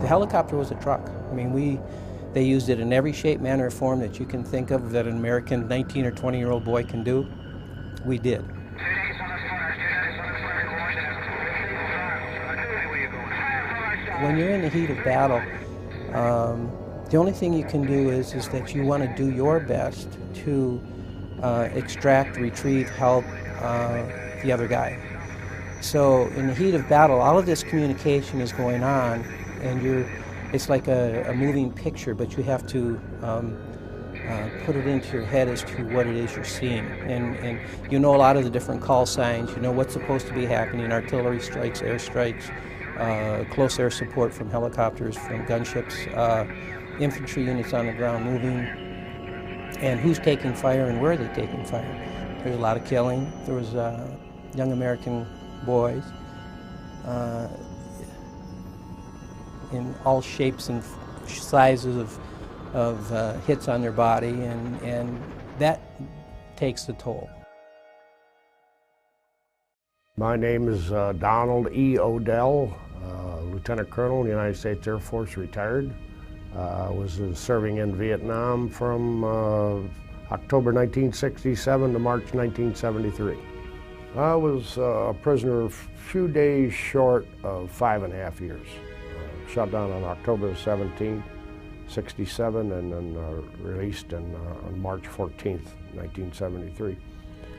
The helicopter was a truck. I mean, they used it in every shape, manner, or form that you can think of that an American 19 or 20-year-old boy can do. We did. When you're in the heat of battle, the only thing you can do is that you want to do your best to extract, retrieve, help the other guy. So in the heat of battle, all of this communication is going on, and it's like a moving picture, but you have to put it into your head as to what it is you're seeing. And you know a lot of the different call signs, you know what's supposed to be happening, artillery strikes, air strikes, close air support from helicopters, from gunships, infantry units on the ground moving, and who's taking fire and where are they taking fire. There's a lot of killing. There was young American boys in all shapes and sizes of hits on their body, and that takes the toll. My name is Donald E. Odell, Lieutenant Colonel in the United States Air Force, retired. Was serving in Vietnam from October 1967 to March 1973. I was a prisoner a few days short of 5.5 years. Shot down on October 17th, 67, and then released on March 14th, 1973.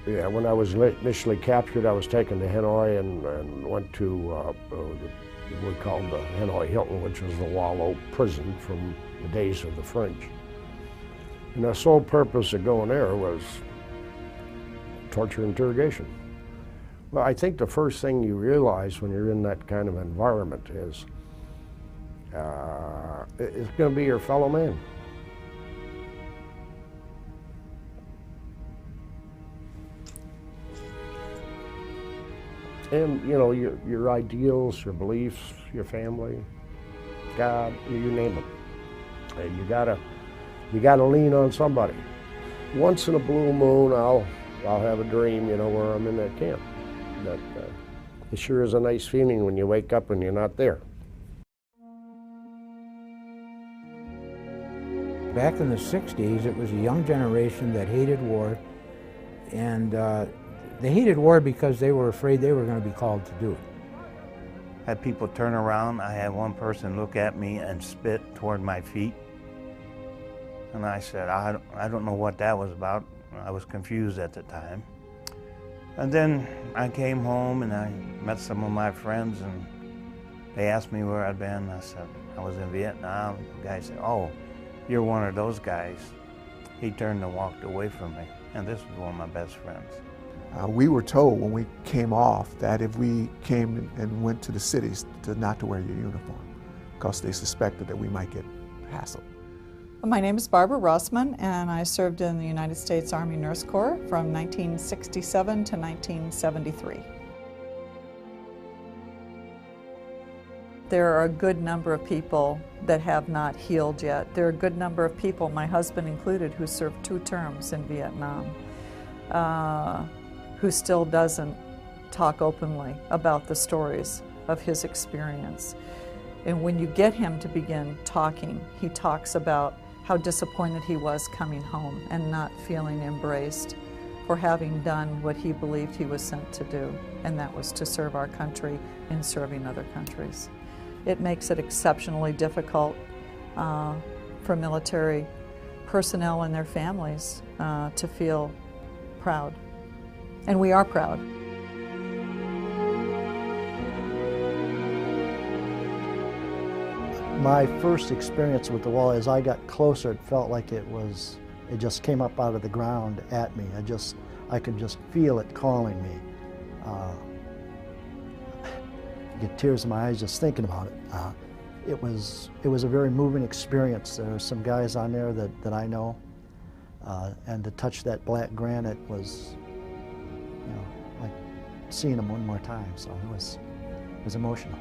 Yeah, when I was initially captured, I was taken to Hanoi and went to what we called the Hanoi Hilton, which was the Wallow prison from the days of the French. And the sole purpose of going there was torture interrogation. Well, I think the first thing you realize when you're in that kind of environment is it's going to be your fellow man. And you know, your ideals, your beliefs, your family, God, you name it. You gotta lean on somebody. Once in a blue moon, I'll have a dream, you know, where I'm in that camp. But it sure is a nice feeling when you wake up and you're not there. Back in the 60s, it was a young generation that hated war, and they hated war because they were afraid they were going to be called to do it. Had people turn around. I had one person look at me and spit toward my feet. And I said, I don't know what that was about. I was confused at the time. And then I came home and I met some of my friends, and they asked me where I'd been. I said, I was in Vietnam. The guy said, oh, you're one of those guys. He turned and walked away from me. And this was one of my best friends. We were told when we came off that if we came and went to the cities not to wear your uniform, because they suspected that we might get hassled. My name is Barbara Rossman, and I served in the United States Army Nurse Corps from 1967 to 1973. There are a good number of people that have not healed yet. There are a good number of people, my husband included, who served 2 terms in Vietnam, who still doesn't talk openly about the stories of his experience. And when you get him to begin talking, he talks about how disappointed he was coming home and not feeling embraced for having done what he believed he was sent to do, and that was to serve our country in serving other countries. It makes it exceptionally difficult for military personnel and their families to feel proud. And we are proud. My first experience with the wall, as I got closer, it felt like it just came up out of the ground at me. I could just feel it calling me. Get tears in my eyes just thinking about it. It was a very moving experience. There are some guys on there that I know, and to touch that black granite was, you know, like seeing them one more time. So it was emotional.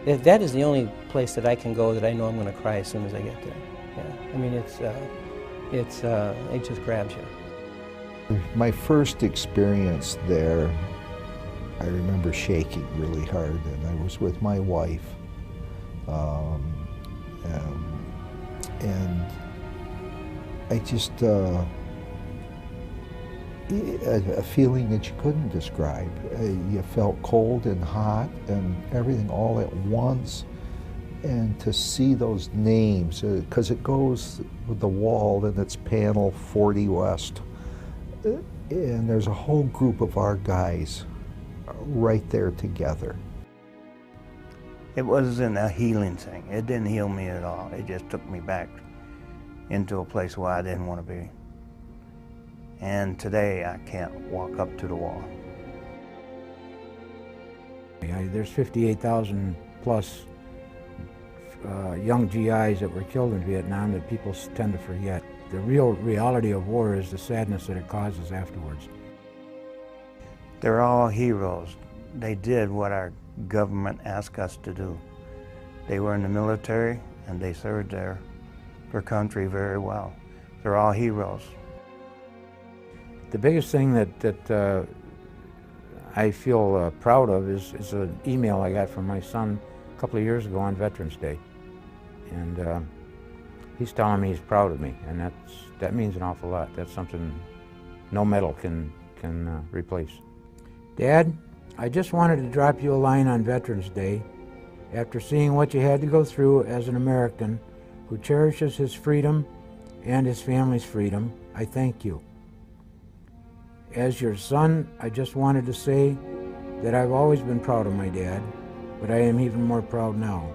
That is the only place that I can go that I know I'm going to cry as soon as I get there. Yeah, I mean it just grabs you. My first experience there I remember shaking really hard, and I was with my wife. And I just, a feeling that you couldn't describe. You felt cold and hot and everything all at once. And to see those names, because it goes with the wall and it's panel 40 West. And there's a whole group of our guys right there together. It wasn't a healing thing. It didn't heal me at all. It just took me back into a place where I didn't want to be. And today I can't walk up to the wall. There's 58,000 plus young GIs that were killed in Vietnam that people tend to forget. The real reality of war is the sadness that it causes afterwards. They're all heroes. They did what our government asked us to do. They were in the military and they served their country very well. They're all heroes. The biggest thing that I feel proud of is an email I got from my son a couple of years ago on Veterans Day. And he's telling me he's proud of me, and that means an awful lot. That's something no medal can replace. Dad, I just wanted to drop you a line on Veterans Day. After seeing what you had to go through as an American who cherishes his freedom and his family's freedom, I thank you. As your son, I just wanted to say that I've always been proud of my dad, but I am even more proud now.